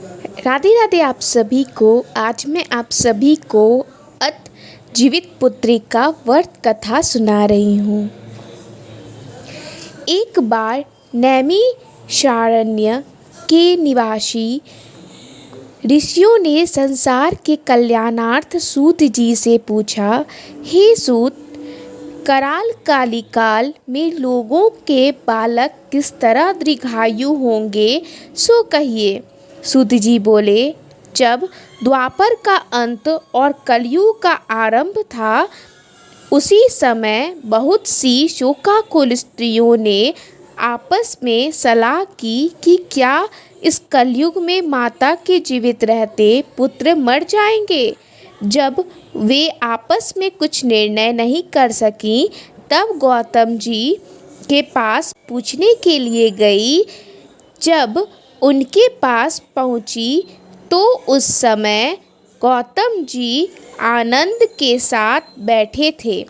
राधे राधे आप सभी को। आज मैं आप सभी को अत जीवित पुत्री का व्रत कथा सुना रही हूँ। एक बार नैमिषारण्य के निवासी ऋषियों ने संसार के कल्याणार्थ सूत जी से पूछा, हे सूत, कराल कालिकाल में लोगों के बालक किस तरह दीर्घायु होंगे, सो कहिए। सूत जी बोले, जब द्वापर का अंत और कलयुग का आरंभ था, उसी समय बहुत सी शोकाकुल स्त्रियों ने आपस में सलाह की कि क्या इस कलयुग में माता के जीवित रहते पुत्र मर जाएंगे। जब वे आपस में कुछ निर्णय नहीं कर सकीं, तब गौतम जी के पास पूछने के लिए गई। जब उनके पास पहुंची तो उस समय गौतम जी आनंद के साथ बैठे थे।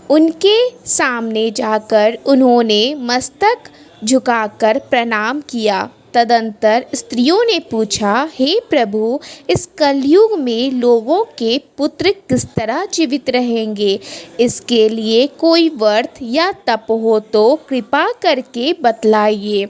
उनके सामने जाकर उन्होंने मस्तक झुकाकर प्रणाम किया। तदंतर स्त्रियों ने पूछा, हे प्रभु, इस कलयुग में लोगों के पुत्र किस तरह जीवित रहेंगे? इसके लिए कोई व्रत या तप हो तो कृपा करके बतलाइए।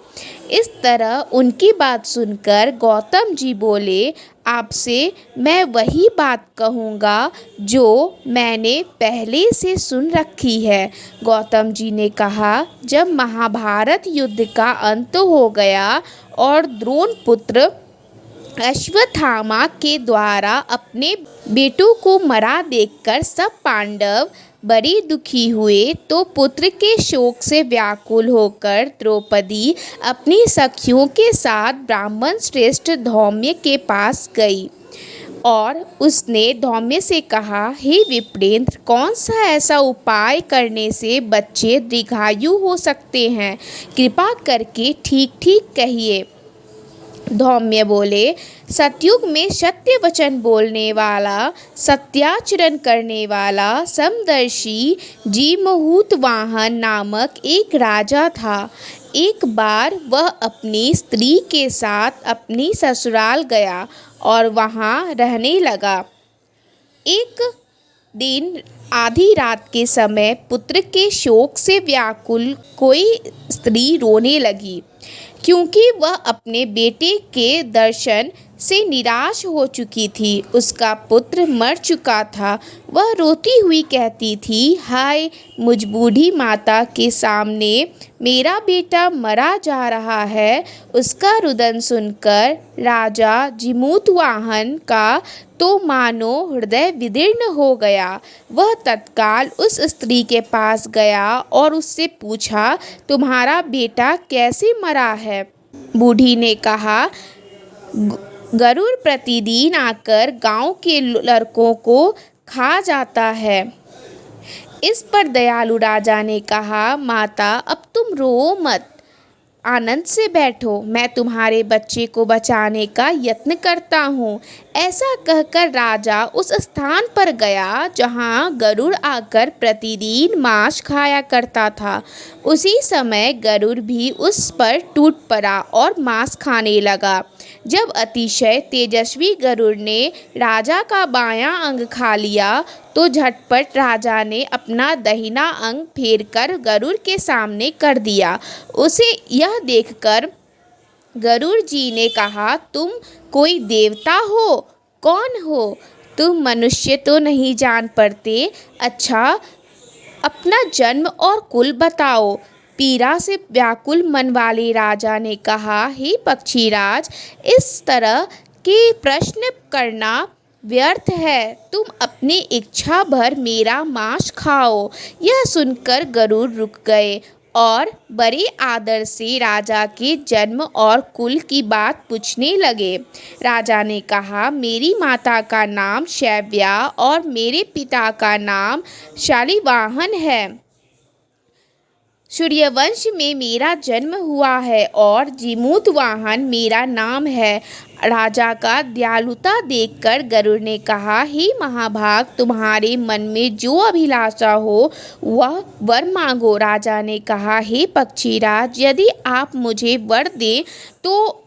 इस तरह उनकी बात सुनकर गौतम जी बोले, आपसे मैं वही बात कहूँगा जो मैंने पहले से सुन रखी है। गौतम जी ने कहा, जब महाभारत युद्ध का अंत हो गया और द्रोण पुत्र अश्वत्थामा के द्वारा अपने बेटों को मरा देखकर सब पांडव बड़े दुखी हुए, तो पुत्र के शोक से व्याकुल होकर द्रौपदी अपनी सखियों के साथ ब्राह्मण श्रेष्ठ धौम्य के पास गई और उसने धौम्य से कहा, हे विप्रेंद्र, कौन सा ऐसा उपाय करने से बच्चे दीर्घायु हो सकते हैं? कृपा करके ठीक ठीक कहिए। धौम्य बोले, सतयुग में सत्य वचन बोलने वाला, सत्याचरण करने वाला समदर्शी जीमूत वाहन नामक एक राजा था। एक बार वह अपनी स्त्री के साथ अपनी ससुराल गया और वहाँ रहने लगा। एक दिन आधी रात के समय पुत्र के शोक से व्याकुल कोई स्त्री रोने लगी, क्योंकि वह अपने बेटे के दर्शन से निराश हो चुकी थी। उसका पुत्र मर चुका था। वह रोती हुई कहती थी, हाय, मुझ बूढ़ी माता के सामने मेरा बेटा मरा जा रहा है। उसका रुदन सुनकर राजा जीमूतवाहन का तो मानो हृदय विदीर्ण हो गया। वह तत्काल उस स्त्री के पास गया और उससे पूछा, तुम्हारा बेटा कैसे मरा है? बूढ़ी ने कहा, गरुड़ प्रतिदिन आकर गांव के लड़कों को खा जाता है। इस पर दयालु राजा ने कहा, माता, अब तुम रो मत, आनंद से बैठो, मैं तुम्हारे बच्चे को बचाने का यत्न करता हूँ। ऐसा कहकर राजा उस स्थान पर गया जहाँ गरुड़ आकर प्रतिदिन मांस खाया करता था। उसी समय गरुड़ भी उस पर टूट पड़ा और मांस खाने लगा। जब अतिशय तेजस्वी गरुड़ ने राजा का बायां अंग खा लिया, तो झटपट राजा ने अपना दाहिना अंग फेरकर गरुड़ के सामने कर दिया। उसे यह देखकर गरुड़ जी ने कहा, तुम कोई देवता हो? कौन हो तुम? मनुष्य तो नहीं जान पड़ते। अच्छा, अपना जन्म और कुल बताओ। पीड़ा से व्याकुल मन वाले राजा ने कहा, हे पक्षीराज, इस तरह के प्रश्न करना व्यर्थ है। तुम अपनी इच्छा भर मेरा मांस खाओ। यह सुनकर गरुड़ रुक गए और बड़े आदर से राजा के जन्म और कुल की बात पूछने लगे। राजा ने कहा, मेरी माता का नाम शैव्या और मेरे पिता का नाम शालिवाहन है। सूर्यवंश में मेरा जन्म हुआ है और जीमूतवाहन मेरा नाम है। राजा का दयालुता देखकर गरुड़ ने कहा, हे महाभाग, तुम्हारे मन में जो अभिलाषा हो वह वर मांगो। राजा ने कहा, हे पक्षीराज, यदि आप मुझे वर दें तो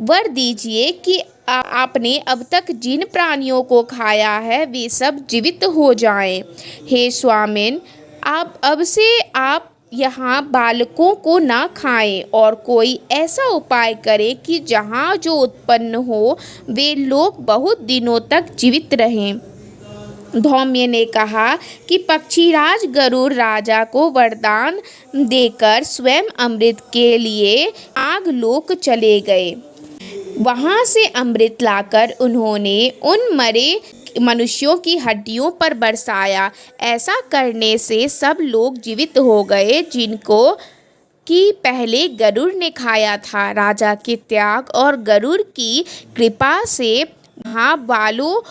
वर दीजिए कि आपने अब तक जिन प्राणियों को खाया है वे सब जीवित हो जाएं। हे स्वामिन, आप अब से आप यहाँ बालकों को ना खाएं और कोई ऐसा उपाय करें कि जहाँ जो उत्पन्न हो वे लोग बहुत दिनों तक जीवित रहें। धौम्य ने कहा कि पक्षीराज गरुड़ राजा को वरदान देकर स्वयं अमृत के लिए आगलोक चले गए। वहां से अमृत लाकर उन्होंने उन मरे मनुष्यों की हड्डियों पर बरसाया। ऐसा करने से सब लोग जीवित हो गए जिनको कि पहले गरुड़ ने खाया था। राजा के त्याग और गरुड़ की कृपा से वहाँ बालों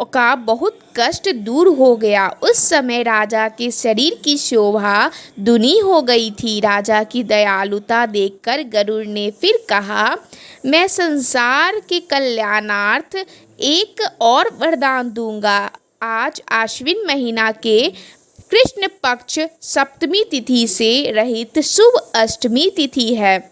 का बहुत कष्ट दूर हो गया। उस समय राजा के शरीर की शोभा दुनी हो गई थी। राजा की दयालुता देखकर गरुड़ ने फिर कहा, मैं संसार के कल्याणार्थ एक और वरदान दूंगा। आज आश्विन महीना के कृष्ण पक्ष सप्तमी तिथि से रहित शुभ अष्टमी तिथि है।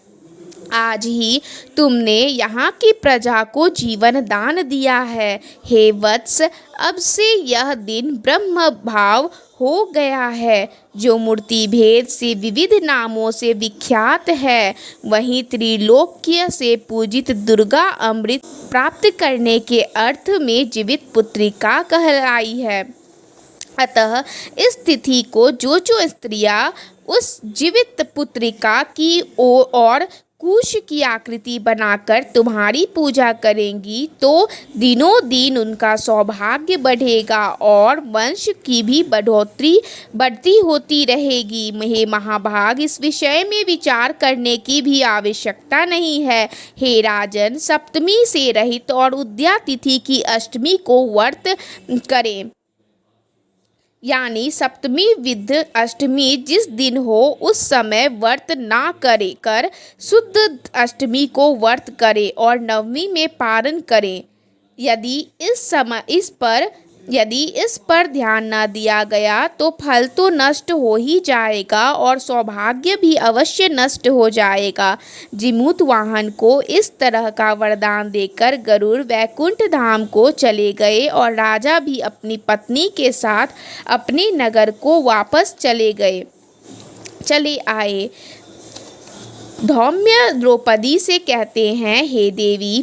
आज ही तुमने यहाँ की प्रजा को जीवन दान दिया है। हे वत्स, अब से यह दिन ब्रह्म भाव हो गया है, जो मूर्ति भेद से विविध नामों से विख्यात है। वहीं त्रिलोक्य से पूजित दुर्गा अमृत प्राप्त करने के अर्थ में जीवित पुत्रिका कहलाई है। अतः इस तिथि को जो स्त्रियां उस जीवित पुत्रिका की और कुश की आकृति बनाकर तुम्हारी पूजा करेंगी तो दिनों दिन उनका सौभाग्य बढ़ेगा और वंश की भी बढ़ोतरी बढ़ती होती रहेगी। हे महाभाग, इस विषय में विचार करने की भी आवश्यकता नहीं है। हे राजन, सप्तमी से रहित और उद्या तिथि की अष्टमी को व्रत करें, यानी सप्तमी विद अष्टमी जिस दिन हो उस समय व्रत ना करे कर शुद्ध अष्टमी को व्रत करें और नवमी में पारण करें। यदि इस पर ध्यान न दिया गया तो फल तो नष्ट हो ही जाएगा और सौभाग्य भी अवश्य नष्ट हो जाएगा। जिमूत वाहन को इस तरह का वरदान देकर गरुड़ वैकुंठ धाम को चले गए और राजा भी अपनी पत्नी के साथ अपने नगर को वापस चले आए। धौम्य द्रौपदी से कहते हैं, हे देवी,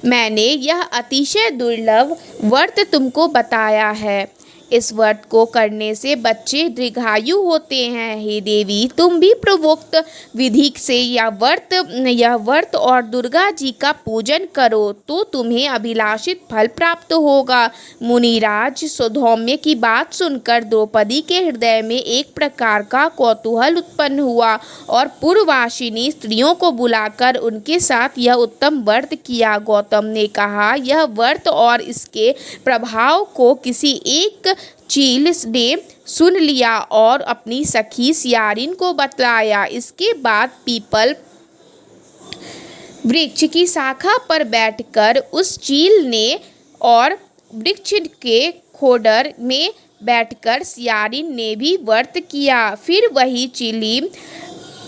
मैंने यह अतिशय दुर्लभ व्रत तुमको बताया है। इस व्रत को करने से बच्चे दीर्घायु होते हैं। हे देवी, तुम भी प्रोक्त विधि से यह व्रत और दुर्गा जी का पूजन करो तो तुम्हें अभिलाषित फल प्राप्त होगा। मुनिराज, धौम्य की बात सुनकर द्रौपदी के हृदय में एक प्रकार का कौतूहल उत्पन्न हुआ और पूर्ववासिनी स्त्रियों को बुलाकर उनके साथ यह उत्तम व्रत किया। गौतम ने कहा, यह व्रत और इसके प्रभाव को किसी एक चील ने सुन लिया और अपनी सखी सियारिन को बतलाया। इसके बाद पीपल वृक्ष की शाखा पर बैठकर उस चील ने और वृक्ष के खोडर में बैठकर सियारिन ने भी व्रत किया। फिर वही चीली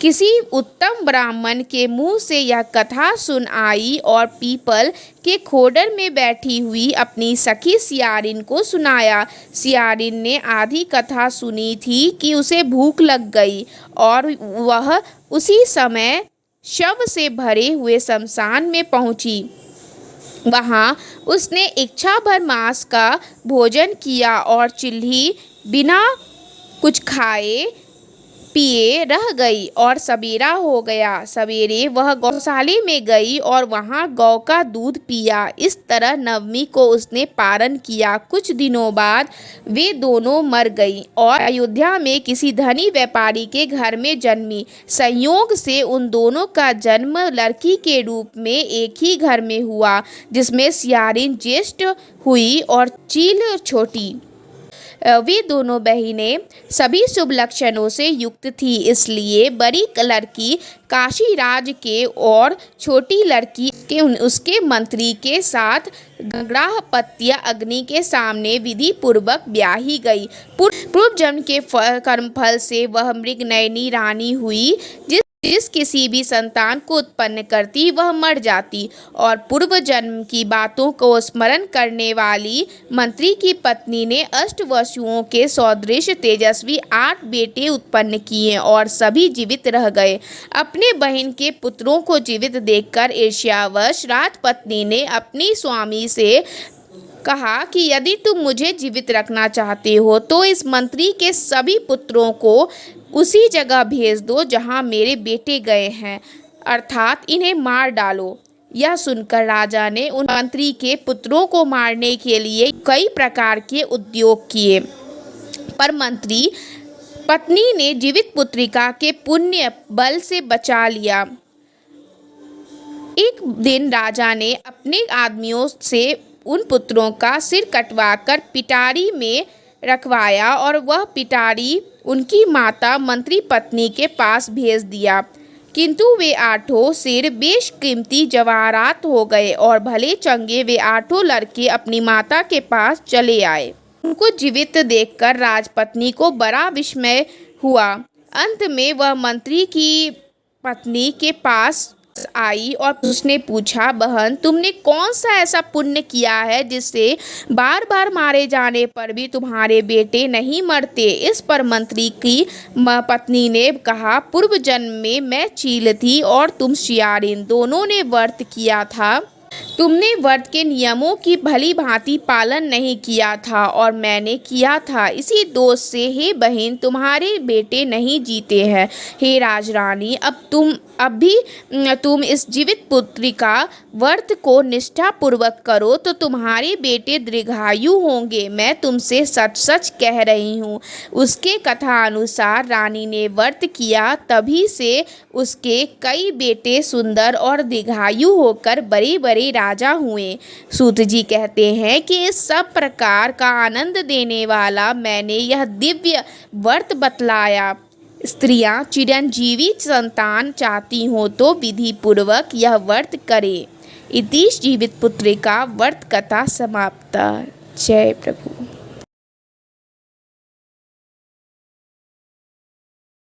किसी उत्तम ब्राह्मण के मुंह से यह कथा सुन आई और पीपल के खोडर में बैठी हुई अपनी सखी सियारिन को सुनाया। सियारिन ने आधी कथा सुनी थी कि उसे भूख लग गई और वह उसी समय शव से भरे हुए शमशान में पहुंची। वहां उसने इच्छा भर मांस का भोजन किया और चिल्ली बिना कुछ खाए पिए रह गई और सवेरा हो गया। सवेरे वह गौशाले में गई और वहां गौ का दूध पिया। इस तरह नवमी को उसने पारण किया। कुछ दिनों बाद वे दोनों मर गईं और अयोध्या में किसी धनी व्यापारी के घर में जन्मी। संयोग से उन दोनों का जन्म लड़की के रूप में एक ही घर में हुआ, जिसमें सियारिन ज्येष्ठ हुई और चील छोटी। वे दोनों बहनें सभी शुभ लक्षणों से युक्त थी, इसलिए बड़ी लड़की काशीराज के और छोटी लड़की के उसके मंत्री के साथ गंगापत्य अग्नि के सामने विधि पूर्वक ब्याही गई। पूर्व जन्म के कर्मफल से वह मृगनयनी रानी हुई, जिस जिस किसी भी संतान को उत्पन्न करती वह मर जाती, और पूर्व जन्म की बातों को स्मरण करने वाली मंत्री की पत्नी ने अष्टवसुओं के सदृश तेजस्वी 8 बेटे उत्पन्न किए और सभी जीवित रह गए। अपने बहन के पुत्रों को जीवित देखकर ईर्ष्यावश राजपत्नी ने अपनी स्वामी से कहा कि यदि तुम मुझे जीवित रखना चाहते हो तो इस मंत्री के सभी पुत्रों को उसी जगह भेज दो जहां मेरे बेटे गए हैं, अर्थात इन्हें मार डालो। यह सुनकर राजा ने उन मंत्री के पुत्रों को मारने के लिए कई प्रकार के उद्योग किए, पर मंत्री पत्नी ने जीवित पुत्रिका के पुण्य बल से बचा लिया। एक दिन राजा ने अपने आदमियों से उन पुत्रों का सिर कटवाकर पिटारी में रखवाया और वह पिटारी उनकी माता मंत्री पत्नी के पास भेज दिया, किंतु वे 8 सिर बेशकीमती जवाहरात हो गए और भले चंगे वे 8 लड़के अपनी माता के पास चले आए। उनको जीवित देखकर राजपत्नी को बड़ा विस्मय हुआ। अंत में वह मंत्री की पत्नी के पास आई और उसने पूछा, बहन, तुमने कौन सा ऐसा पुण्य किया है जिससे बार बार मारे जाने पर भी तुम्हारे बेटे नहीं मरते? इस पर मंत्री की पत्नी ने कहा, पूर्व जन्म में मैं चील थी और तुम शियारिन, दोनों ने व्रत किया था। तुमने व्रत के नियमों की भली भांति पालन नहीं किया था और मैंने किया था। इसी दोष से हे बहन तुम्हारे बेटे नहीं जीते हैं। हे राजरानी, अब भी तुम इस जीवित पुत्री का व्रत को निष्ठापूर्वक करो तो तुम्हारे बेटे दीर्घायु होंगे। मैं तुमसे सच सच कह रही हूँ। उसके कथा अनुसार रानी ने व्रत किया, तभी से उसके कई बेटे सुंदर और दीर्घायु होकर बड़े बड़े राजा हुए। सूत जी कहते हैं कि इस सब प्रकार का आनंद देने वाला मैंने यह दिव्य व्रत बतलाया। स्त्रियां चिरंजीवी संतान चाहती हो तो विधि पूर्वक यह व्रत करें। इति जीवित पुत्रिका व्रत कथा समाप्ता। जय प्रभु।